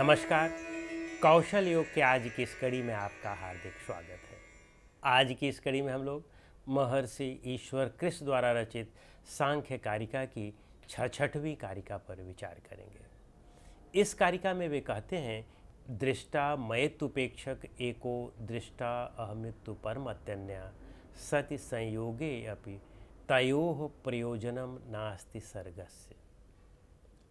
नमस्कार। कौशल योग के आज की इस कड़ी में आपका हार्दिक स्वागत है। आज की इस कड़ी में हम लोग महर्षि ईश्वर कृष्ण द्वारा रचित सांख्य कारिका की 66वीं कारिका पर विचार करेंगे। इस कारिका में वे कहते हैं, दृष्टा मयेत्युपेक्षक एको दृष्टा अहमित्यु परमत्यन्या सति संयोगे अपि तयोः प्रयोजनम नास्ति सर्गस्य।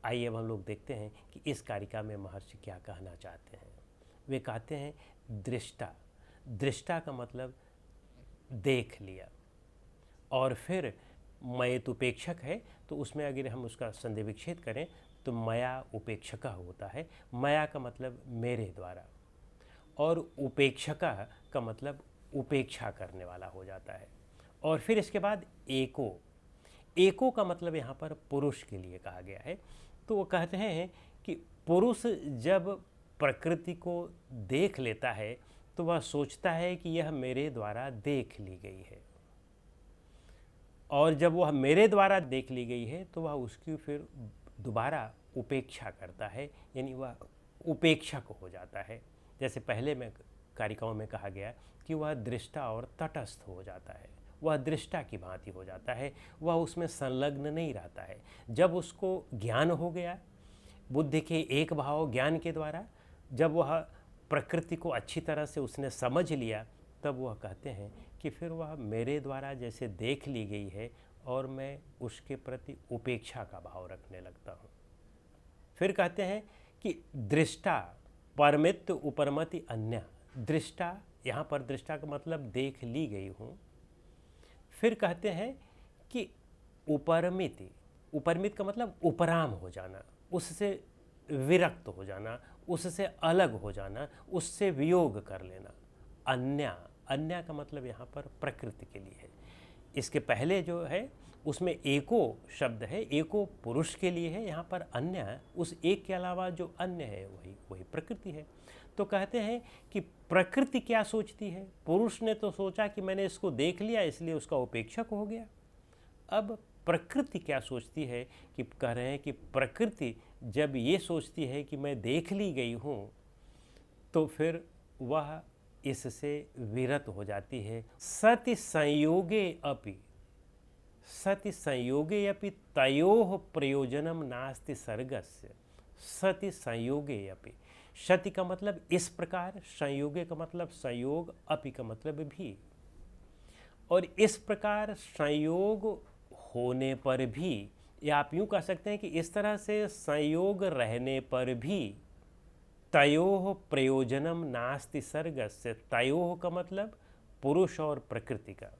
आइए अब हम लोग देखते हैं कि इस कारिका में महर्षि क्या कहना चाहते हैं। वे कहते हैं दृष्टा, दृष्टा का मतलब देख लिया, और फिर मयेत उपेक्षक है तो उसमें अगर हम उसका संधि विच्छेद करें तो मया उपेक्षका होता है। मया का मतलब मेरे द्वारा, और उपेक्षका का मतलब उपेक्षा करने वाला हो जाता है। और फिर इसके बाद एको, एको का मतलब यहाँ पर पुरुष के लिए कहा गया है। तो वो कहते हैं कि पुरुष जब प्रकृति को देख लेता है तो वह सोचता है कि यह मेरे द्वारा देख ली गई है, और जब वह मेरे द्वारा देख ली गई है तो वह उसकी फिर दोबारा उपेक्षा करता है, यानी वह उपेक्षक हो जाता है। जैसे पहले में कारिकाओं में कहा गया कि वह दृष्टा और तटस्थ हो जाता है, वह दृष्टा की भांति हो जाता है, वह उसमें संलग्न नहीं रहता है। जब उसको ज्ञान हो गया, बुद्धि के एक भाव ज्ञान के द्वारा, जब वह प्रकृति को अच्छी तरह से उसने समझ लिया, तब वह कहते हैं कि फिर वह मेरे द्वारा जैसे देख ली गई है और मैं उसके प्रति उपेक्षा का भाव रखने लगता हूँ। फिर कहते हैं कि दृष्टा परमित उपरमति अन्य, दृष्टा, यहाँ पर दृष्टा का मतलब देख ली गई हूँ। फिर कहते हैं कि उपरमिति, उपरमित का मतलब उपराम हो जाना, उससे विरक्त हो जाना, उससे अलग हो जाना, उससे वियोग कर लेना। अन्य, अन्य का मतलब यहाँ पर प्रकृति के लिए है। इसके पहले जो है उसमें एको शब्द है, एको पुरुष के लिए है, यहाँ पर अन्य, उस एक के अलावा जो अन्य है वही प्रकृति है। तो कहते हैं कि प्रकृति क्या सोचती है, पुरुष ने तो सोचा कि मैंने इसको देख लिया इसलिए उसका उपेक्षक हो गया। अब प्रकृति क्या सोचती है, कि कह रहे हैं कि प्रकृति जब ये सोचती है कि मैं देख ली गई हूँ तो फिर वह इससे विरत हो जाती है। सति संयोगे अपि, सति संयोगे अपि तयोः प्रयोजनम नास्ति सर्गस्य। सति संयोगे अपि, सति का मतलब इस प्रकार, संयोगे का मतलब संयोग, अपि का मतलब भी। और इस प्रकार संयोग होने पर भी, या आप यूँ कह सकते हैं कि इस तरह से संयोग रहने पर भी, तयोः प्रयोजनम नास्ति सर्गस्य। तयोः का मतलब पुरुष और प्रकृति का।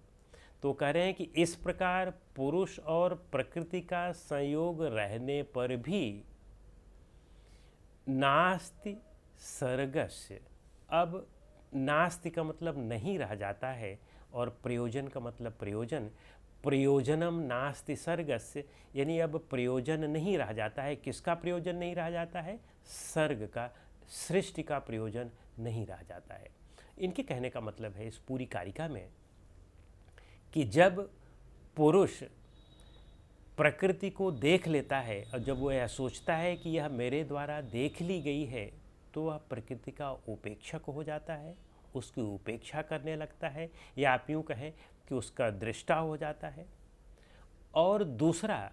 तो कह रहे हैं कि इस प्रकार पुरुष और प्रकृति का संयोग रहने पर भी नास्ति सर्गस्य, अब नास्ति का मतलब नहीं रह जाता है, और प्रयोजन का मतलब प्रयोजन, प्रयोजनम नास्ति सर्गस्य, यानी अब प्रयोजन नहीं रह जाता है। किसका प्रयोजन नहीं रह जाता है? सर्ग का, सृष्टि का प्रयोजन नहीं रह जाता है। इनके कहने का मतलब है इस पूरी कारिका में कि जब पुरुष प्रकृति को देख लेता है और जब वो यह सोचता है कि यह मेरे द्वारा देख ली गई है, तो वह प्रकृति का उपेक्षक हो जाता है, उसकी उपेक्षा करने लगता है, या आप यूँ कहें कि उसका दृष्टा हो जाता है। और दूसरा,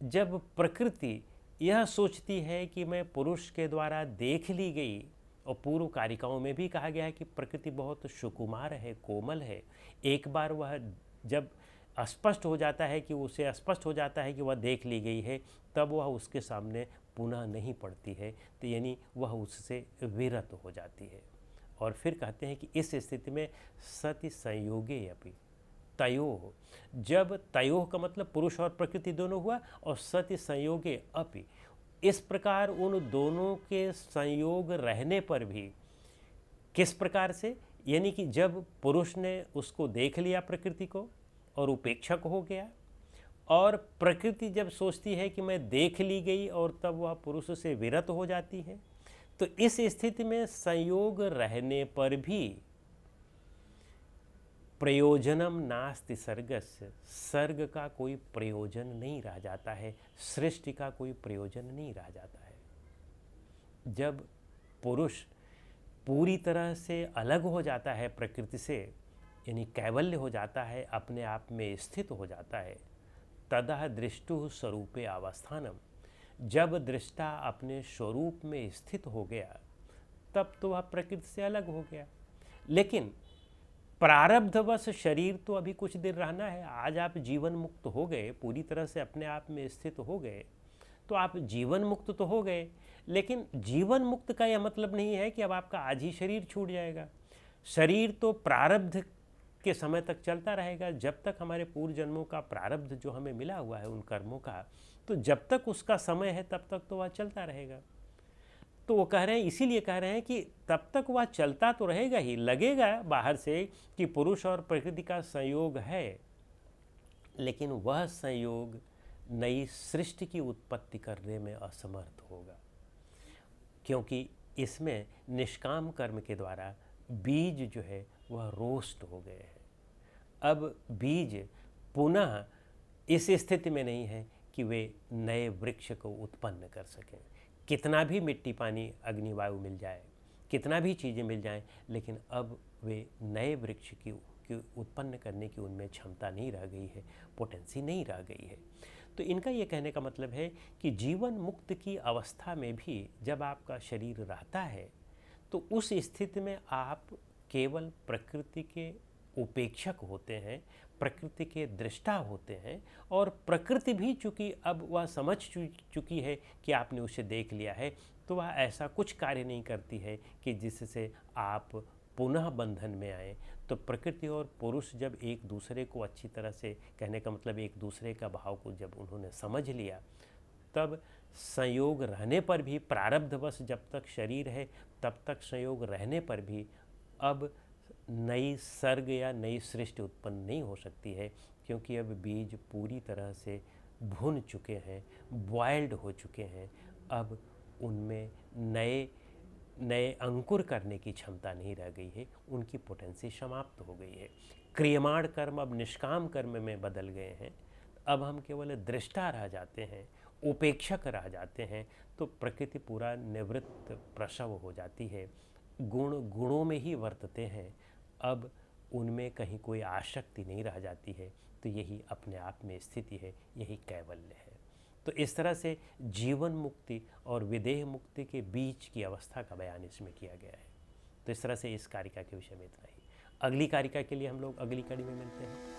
जब प्रकृति यह सोचती है कि मैं पुरुष के द्वारा देख ली गई, और पूर्व कारिकाओं में भी कहा गया है कि प्रकृति बहुत सुकुमार है, कोमल है, एक बार वह जब स्पष्ट हो जाता है कि उसे स्पष्ट हो जाता है कि वह देख ली गई है, तब वह उसके सामने पुनः नहीं पड़ती है, तो यानी वह उससे विरत हो जाती है। और फिर कहते हैं कि इस स्थिति में सति संयोगे अपि तयोः, जब तयोः का मतलब पुरुष और प्रकृति दोनों हुआ, और सति संयोगे अपि, इस प्रकार उन दोनों के संयोग रहने पर भी, किस प्रकार से, यानी कि जब पुरुष ने उसको देख लिया प्रकृति को और उपेक्षक हो गया, और प्रकृति जब सोचती है कि मैं देख ली गई, और तब वह पुरुष से विरत हो जाती है, तो इस स्थिति में संयोग रहने पर भी प्रयोजनम नास्ति सर्गस्य, सर्ग का कोई प्रयोजन नहीं रह जाता है, सृष्टि का कोई प्रयोजन नहीं रह जाता है। जब पुरुष पूरी तरह से अलग हो जाता है प्रकृति से, यानी कैवल्य हो जाता है, अपने आप में स्थित हो जाता है, ततः दृष्टु स्वरूपे अवस्थानम, जब दृष्टा अपने स्वरूप में स्थित हो गया तब तो वह प्रकृति से अलग हो गया। लेकिन प्रारब्धवश शरीर तो अभी कुछ देर रहना है। आज आप जीवन मुक्त हो गए, पूरी तरह से अपने आप में स्थित हो गए, तो आप जीवन मुक्त तो हो गए, लेकिन जीवन मुक्त का यह मतलब नहीं है कि अब आपका आज ही शरीर छूट जाएगा। शरीर तो प्रारब्ध के समय तक चलता रहेगा। जब तक हमारे पूर्व जन्मों का प्रारब्ध जो हमें मिला हुआ है उन कर्मों का, तो जब तक उसका समय है तब तक तो वह चलता रहेगा। तो वो कह रहे हैं, इसीलिए कह रहे हैं कि तब तक वह चलता तो रहेगा ही। लगेगा बाहर से कि पुरुष और प्रकृति का संयोग है, लेकिन वह संयोग नई सृष्टि की उत्पत्ति करने में असमर्थ होगा, क्योंकि इसमें निष्काम कर्म के द्वारा बीज जो है वह रोस्ट हो गए हैं। अब बीज पुनः इस स्थिति में नहीं है कि वे नए वृक्ष को उत्पन्न कर सकें। कितना भी मिट्टी पानी अग्नि वायु मिल जाए, कितना भी चीज़ें मिल जाएं, लेकिन अब वे नए वृक्ष की उत्पन्न करने की उनमें क्षमता नहीं रह गई है, पोटेंसी नहीं रह गई है। तो इनका ये कहने का मतलब है कि जीवन मुक्त की अवस्था में भी जब आपका शरीर रहता है तो उस स्थिति में आप केवल प्रकृति के उपेक्षक होते हैं, प्रकृति के दृष्टा होते हैं, और प्रकृति भी चूँकि अब वह समझ चुकी है कि आपने उसे देख लिया है, तो वह ऐसा कुछ कार्य नहीं करती है कि जिससे आप पुनः बंधन में आए। तो प्रकृति और पुरुष जब एक दूसरे को अच्छी तरह से, कहने का मतलब एक दूसरे का भाव को जब उन्होंने समझ लिया, तब संयोग रहने पर भी, प्रारब्धवश जब तक शरीर है तब तक संयोग रहने पर भी अब नई सर्ग या नई सृष्टि उत्पन्न नहीं हो सकती है, क्योंकि अब बीज पूरी तरह से भुन चुके हैं, बॉयल्ड हो चुके हैं। अब उनमें नए नए अंकुर करने की क्षमता नहीं रह गई है, उनकी पोटेंसी समाप्त हो गई है। क्रियमाण कर्म अब निष्काम कर्म में बदल गए हैं। अब हम केवल दृष्टा रह जाते हैं, उपेक्षक रह जाते हैं, तो प्रकृति पूरा निवृत्त प्रसव हो जाती है। गुणों में ही वर्तते हैं, अब उनमें कहीं कोई आसक्ति नहीं रह जाती है। तो यही अपने आप में स्थिति है, यही कैवल्य है। तो इस तरह से जीवन मुक्ति और विदेह मुक्ति के बीच की अवस्था का बयान इसमें किया गया है। तो इस तरह से इस कारिका के विषय में इतना ही। अगली कारिका के लिए हम लोग अगली कड़ी में मिलते हैं।